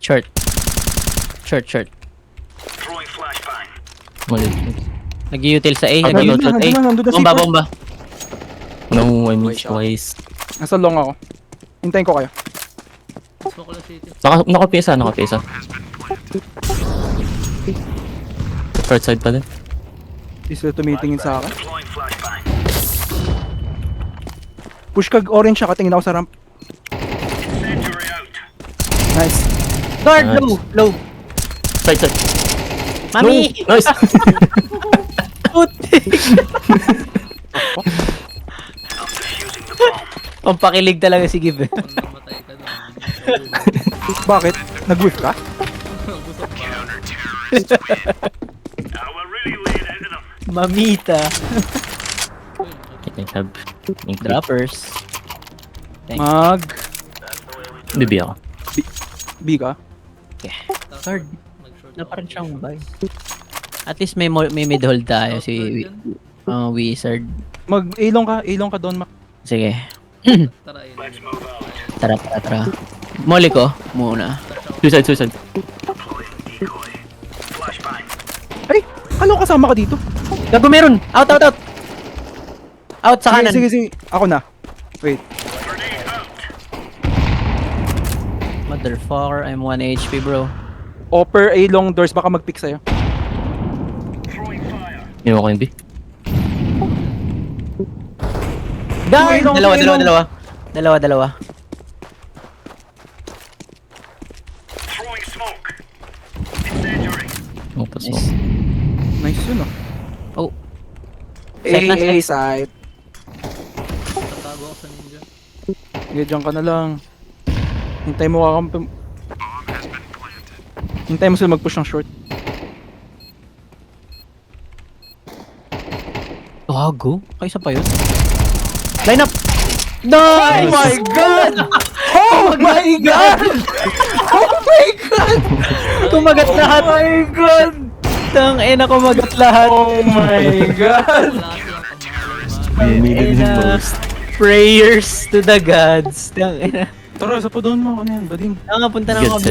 Short. Short. Mali. Nag-util sa A. Ay, Nag-util sa A. nandun na, Bomba, C4. bomba. No, I missed twice. Nasa long ako. Hintayin ko kayo. Nakapisa. Short side pa din. Di sila tumitingin sa akin. Push kag orange siya, katingin ako sa ramp. Nice. Guard, Nice. low. Side. Mami! No! Nice! Pampakilig talaga si Gib eh. Bakit? Nag-whiff ka? Mamita. I think have ink Droppers. Mag... BB ako. B ka? Guard. Na parang siyang buy. At least may mid hold tayo si Wizard. Mag-ilong ka doon, Mac. Sige. Tara. Molly ko muna. Suicide. Ay! Kalo kasama ka dito? Gago meron! Out! Out sa kanan. Sige. Ako na. Wait. Motherfucker, I'm 1 HP bro. Upper A long doors, baka mag-pick sa'yo. Iwan ko yung B. Guard! Ilong. Dalawa. Oh, pas mo. Nice. Nice yun, Oh. A, Side na, side. Sige, dyan ka na lang. Hintay mo sila mag-push ng short. Gago? Kaysa pa yun? Line up! Nice! Oh my God! Oh my God! Oh my God! Kumagat lahat! Oh my God! Tangina, kumagat lahat! Oh my God! Needed him Ina. most. Prayers to the gods. Tangina. Tara, sa pa doon mo. Ano yan? Bading. Punta na Good ako set.